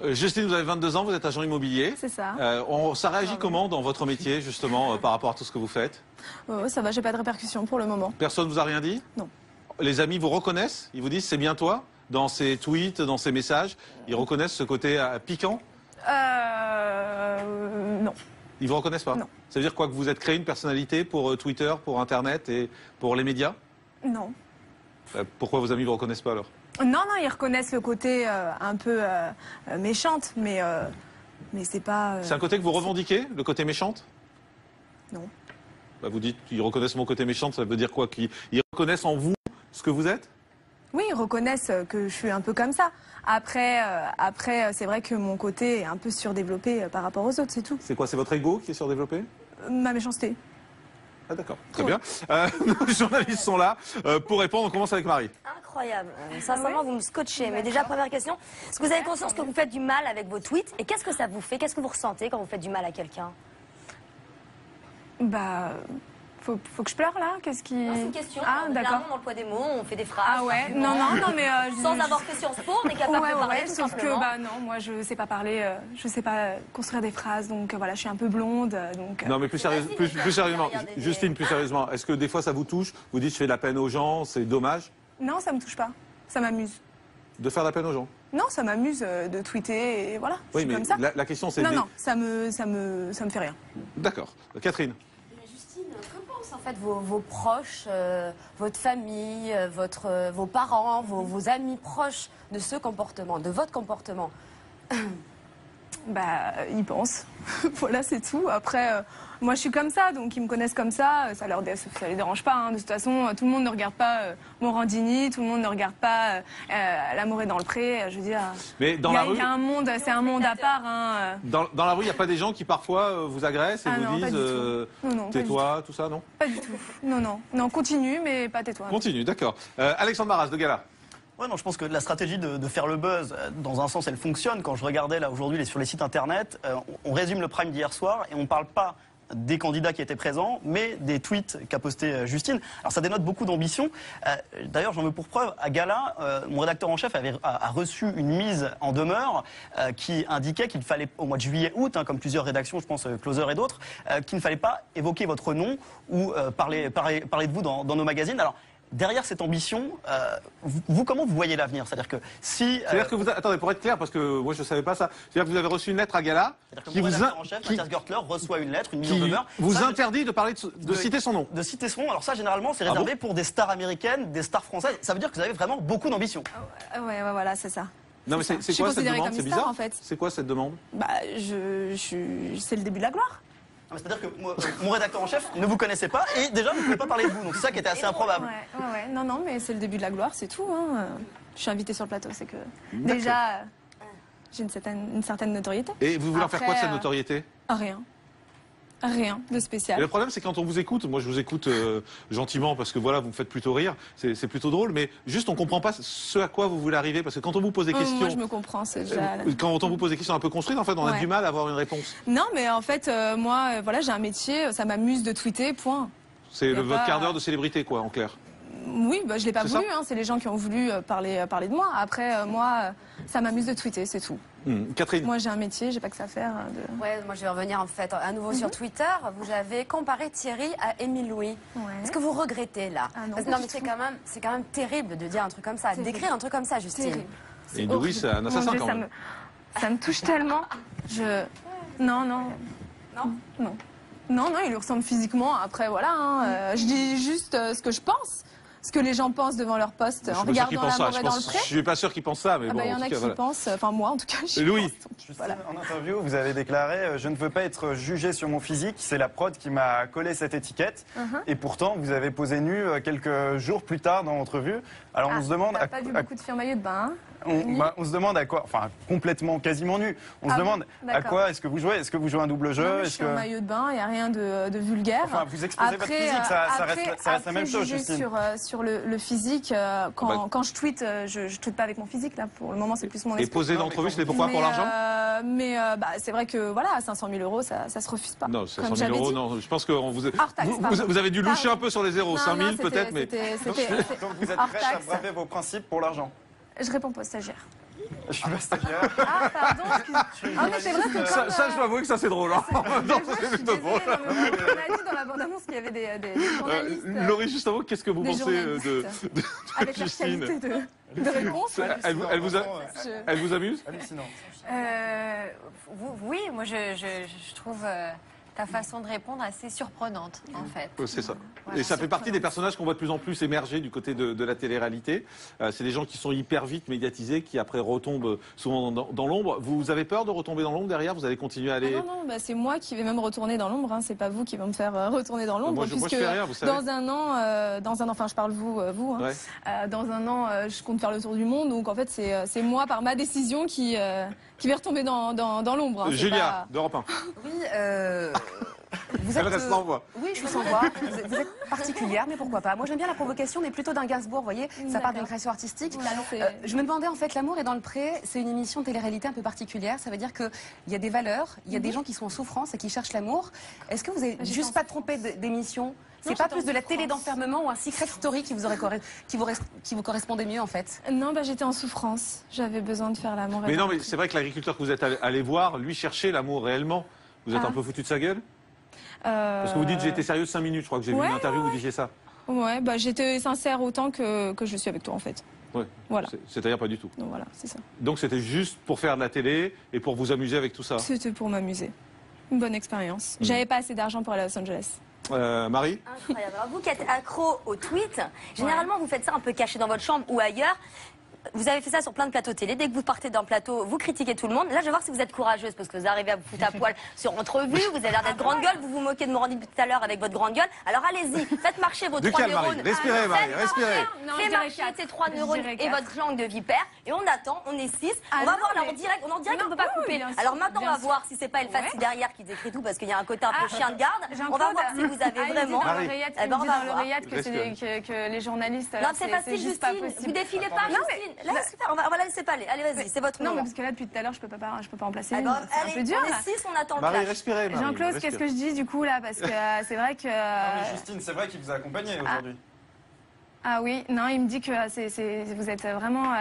Justine, vous avez 22 ans, vous êtes agent immobilier. C'est ça. Ça réagit comment dans votre métier, justement, par rapport à tout ce que vous faites? Ça va, j'ai pas de répercussions pour le moment. Personne vous a rien dit? Non. Les amis vous reconnaissent? Ils vous disent c'est bien toi? Dans ces tweets, dans ces messages, ils reconnaissent ce côté piquant? Non. Ils vous reconnaissent pas? Non. Ça veut dire quoi, que vous êtes créé une personnalité pour Twitter, pour Internet et pour les médias? Non. Pourquoi vos amis vous reconnaissent pas alors? Non, ils reconnaissent le côté un peu méchante, mais c'est pas... C'est un côté que vous revendiquez, le côté méchante? Non. Vous dites qu'ils reconnaissent mon côté méchant, ça veut dire quoi? Qu'ils reconnaissent en vous ce que vous êtes? Oui, ils reconnaissent que je suis un peu comme ça. Après, c'est vrai que mon côté est un peu surdéveloppé par rapport aux autres, c'est tout. C'est quoi? C'est votre ego qui est surdéveloppé? Ma méchanceté. Ah d'accord, très bien. Nos journalistes sont là pour répondre. On commence avec Marie. Incroyable. Sincèrement, vous me scotchez. Mais déjà, première question, est-ce que vous avez conscience que vous faites du mal avec vos tweets? Et qu'est-ce que ça vous fait? Qu'est-ce que vous ressentez quand vous faites du mal à quelqu'un? Faut que je pleure là? Qu'est-ce qui... C'est une question. Ah, d'accord. Dans le poids des mots, on fait des phrases. Ah ouais, non, mais... Sans avoir fait Sciences Po, on est capable de parler, tout sauf simplement. que, non, moi je sais pas parler, je sais pas construire des phrases, donc voilà, je suis un peu blonde, donc... Non mais plus sérieusement, Justine, plus sérieusement, est-ce que des fois ça vous touche? Vous dites je fais de la peine aux gens, c'est dommage? Non, ça me touche pas, ça m'amuse. De faire de la peine aux gens? Non, ça m'amuse de tweeter et voilà, oui, je suis mais comme ça. La question c'est... Non, ça me fait rien. D'accord. Catherine? Justine, que pensent en fait vos proches, votre famille, vos parents, vos amis proches de ce comportement, de votre comportement? Ils pensent. Voilà, c'est tout. Après, moi, je suis comme ça, donc ils me connaissent comme ça. Ça les dérange pas. Hein. De toute façon, tout le monde ne regarde pas Morandini, tout le monde ne regarde pas L'amour est dans le pré. Je veux dire, mais dans la rue, il y a un monde, c'est un monde à part. Hein. Dans la rue, il n'y a pas des gens qui parfois vous agressent et vous disent tais-toi, tout ça, non? Pas du tout. Non, continue, mais pas tais-toi. Continue, d'accord. Alexandre Barras de Gala. Ouais, non, je pense que la stratégie de faire le buzz, dans un sens, elle fonctionne. Quand je regardais là aujourd'hui sur les sites internet, on résume le prime d'hier soir et on ne parle pas des candidats qui étaient présents, mais des tweets qu'a posté Justine. Alors ça dénote beaucoup d'ambition. D'ailleurs, j'en veux pour preuve, à Gala, mon rédacteur en chef a reçu une mise en demeure qui indiquait qu'il fallait, au mois de juillet-août, comme plusieurs rédactions, je pense Closer et d'autres, qu'il ne fallait pas évoquer votre nom ou parler de vous dans nos magazines. Alors, derrière cette ambition, comment vous voyez l'avenir? C'est-à-dire que si... C'est-à-dire que vous... Attendez, pour être clair, parce que moi je ne savais pas ça. C'est-à-dire que vous avez reçu une lettre à Gala qui vous... en chef, Mathias Görtler, reçoit une lettre, une mise en demeure. Vous interdit de parler de citer son nom. De citer son nom. Alors ça, généralement, c'est réservé pour des stars américaines, des stars françaises. Ça veut dire que vous avez vraiment beaucoup d'ambition. Ouais, voilà, c'est ça. Non mais c'est quoi cette demande? C'est bizarre en fait. C'est quoi cette demande? C'est le début de la gloire. C'est-à-dire que mon rédacteur en chef ne vous connaissait pas et déjà ne pouvait pas parler de vous. Donc c'est ça qui était assez improbable. Ouais. Non, mais c'est le début de la gloire, c'est tout. Hein. Je suis invitée sur le plateau, c'est que déjà j'ai une certaine notoriété. Et vous voulez en faire quoi de cette notoriété? Rien de spécial. Et le problème, c'est quand on vous écoute, moi je vous écoute gentiment parce que voilà, vous me faites plutôt rire, c'est plutôt drôle, mais juste on comprend pas ce à quoi vous voulez arriver parce que quand on vous pose des questions... Moi je me comprends, c'est déjà... Quand on vous pose des questions un peu construites, en fait, on a du mal à avoir une réponse. Non, mais en fait, moi, voilà, j'ai un métier, ça m'amuse de tweeter, point. C'est votre quart d'heure de célébrité, quoi, en clair. Oui, je l'ai pas voulu, c'est les gens qui ont voulu parler de moi. Après, moi, ça m'amuse de tweeter, c'est tout. Catherine. Moi, j'ai un métier, j'ai pas que ça à faire. Ouais, moi je vais revenir en fait à nouveau sur Twitter. Vous avez comparé Thierry à Émile Louis. Est-ce que vous regrettez là? Non, mais c'est quand même terrible de dire un truc comme ça, d'écrire un truc comme ça, Justine. Et Louis, c'est un assassin quand même. Ça me touche tellement. Non, il lui ressemble physiquement. Après, voilà, je dis juste ce que je pense. Ce que les gens pensent devant leur poste en regardant L'amour est dans le pré. Je suis pas sûr qu'ils pensent ça, mais bon. Il y en a qui pensent, enfin moi en tout cas. Louis. Voilà. En interview, vous avez déclaré je ne veux pas être jugé sur mon physique, c'est la prod qui m'a collé cette étiquette. Et pourtant, vous avez posé nu quelques jours plus tard dans l'entrevue. Alors on se demande... T'as pas vu beaucoup de filles en maillot de bain, hein? On se demande à quoi, enfin complètement, quasiment nu. On se demande à quoi est-ce que vous jouez? Est-ce que vous jouez un double jeu? Je suis en maillot de bain, il n'y a rien de vulgaire. Enfin, vous exposez votre physique, ça reste la même chose, Justine. Sur le physique, quand je tweete, je tweete pas avec mon physique là. Pour le moment, c'est plus mon esprit. Et poser d'entrevue, c'était pourquoi? Pour l'argent? C'est vrai que voilà, à 500 000 euros, ça se refuse pas. Non, 500 000 euros, non. Je pense que vous avez dû loucher un peu sur les zéros, 5 000 peut-être, mais... Donc vous êtes prête à braver vos principes pour l'argent? Je réponds pas aux stagiaires. Je suis pas stagiaire. Ah, pardon. Ah, mais c'est vrai que comme, Ça, je dois avouer que ça, c'est drôle. Hein. Non, je c'est suis plutôt drôle. désolée, non, mais on a dit dans la bande-annonce qu'il y avait des journalistes. Laurie, juste avant, qu'est-ce que vous des pensez de journalistes. Avec leur Justine? qualité de réponse. Elle vous amuse? Hallucinant. Oui, moi je trouve ta façon de répondre assez surprenante, en fait. C'est ça. Voilà. Et ça fait partie des personnages qu'on voit de plus en plus émerger du côté de la télé-réalité. C'est des gens qui sont hyper vite médiatisés, qui après retombent souvent dans l'ombre. Vous avez peur de retomber dans l'ombre derrière? Vous allez continuer à aller... Ah non, bah, c'est moi qui vais même retourner dans l'ombre. Hein. C'est pas vous qui va me faire retourner dans l'ombre. Moi, je fais rien, vous savez. Dans un an, enfin je parle vous, hein. Ouais. Dans un an, je compte faire le tour du monde. Donc en fait, c'est moi par ma décision qui vais retomber dans l'ombre. Hein. Julia, d'Europe 1. Oui, Elle reste sans voix. Oui, je suis sans voix. Vous êtes particulière, mais pourquoi pas. Moi, j'aime bien la provocation, mais plutôt d'un Gainsbourg, vous voyez. Ça part d'une création artistique. Je me demandais, en fait, L'amour est dans le pré, c'est une émission de télé-réalité un peu particulière. Ça veut dire qu'il y a des valeurs, il y a des gens qui sont en souffrance et qui cherchent l'amour. Est-ce que vous n'avez juste pas trompé d'émission? C'est pas plus de la télé d'enfermement ou un secret story qui vous correspondait mieux, en fait? Non, bah, j'étais en souffrance. J'avais besoin de faire l'amour. Mais non, mais c'est vrai que l'agriculteur que vous êtes allé voir, lui cherchait l'amour réellement. Vous êtes un peu foutu de sa gueule? Parce que vous dites j'ai été sérieuse 5 minutes, je crois que j'ai vu une interview où vous disiez ça. Ouais, bah j'étais sincère autant que je suis avec toi en fait. Ouais. Voilà. C'est-à-dire pas du tout. Donc voilà, c'est ça. Donc c'était juste pour faire de la télé et pour vous amuser avec tout ça. C'était pour m'amuser. Une bonne expérience. J'avais pas assez d'argent pour aller à Los Angeles. Marie? Incroyable. Alors vous qui êtes accro aux tweets, généralement vous faites ça un peu caché dans votre chambre ou ailleurs. Vous avez fait ça sur plein de plateaux télé. Dès que vous partez d'un plateau, vous critiquez tout le monde. Là, je vais voir si vous êtes courageuse parce que vous arrivez à vous foutre à poil sur entrevue. Vous avez l'air d'être grande gueule. Vous vous moquez de Morandini tout à l'heure avec votre grande gueule. Alors allez-y, faites marcher vos 3 neurones. Respirez, Marie, respirez. Faites marcher ces 3 neurones et votre langue de vipère. Et on attend, on est 6. On va voir là en direct. On est en direct, on ne peut pas couper. Alors maintenant, on va voir si c'est pas El Fassi derrière qui décrit tout parce qu'il y a un côté un peu chien de garde. On va voir si vous avez vraiment. Il dit dans l'oreillette que les journalistes. Non, c'est facile, Justine. Vous défilez pas, Justine. Là, super. On va la laisser parler. Allez, vas-y, c'est votre Non, moment. mais parce que là, depuis tout à l'heure, je peux pas en placer. Alors, C'est un allez, peu dur. on est 6, on attend le Marie, flash. respirez. Marie, Jean-Claude, qu'est-ce respirez. que je dis du coup là? Parce que c'est vrai que. Non, mais Justine, c'est vrai qu'il vous a accompagné aujourd'hui. Ah oui, non, il me dit que vous êtes vraiment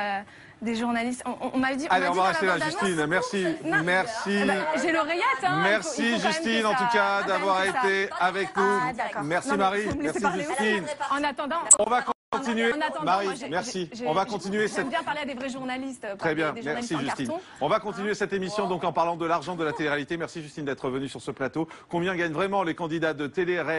des journalistes. On m'a dit. Allez, on dit va dans rester la là, bande-annonce- Justine. Merci. Non, Merci. J'ai l'oreillette. Hein, Merci, il faut quand même Justine, que en ça- tout cas, faut d'avoir quand même que ça- été avec nous. Ah, d'accord. Merci, Non, mais Marie. faut me laisser Merci, parler aussi. Justine. En attendant. On va continuer. En attendant, Marie, moi, merci. On va continuer cette... J'aime bien parler à des vrais journalistes. pas Très bien, des journalistes merci en Justine. carton. On va continuer cette émission donc en parlant de l'argent de la télé-réalité. Merci Justine d'être venue sur ce plateau. Combien gagnent vraiment les candidats de télé-réalité?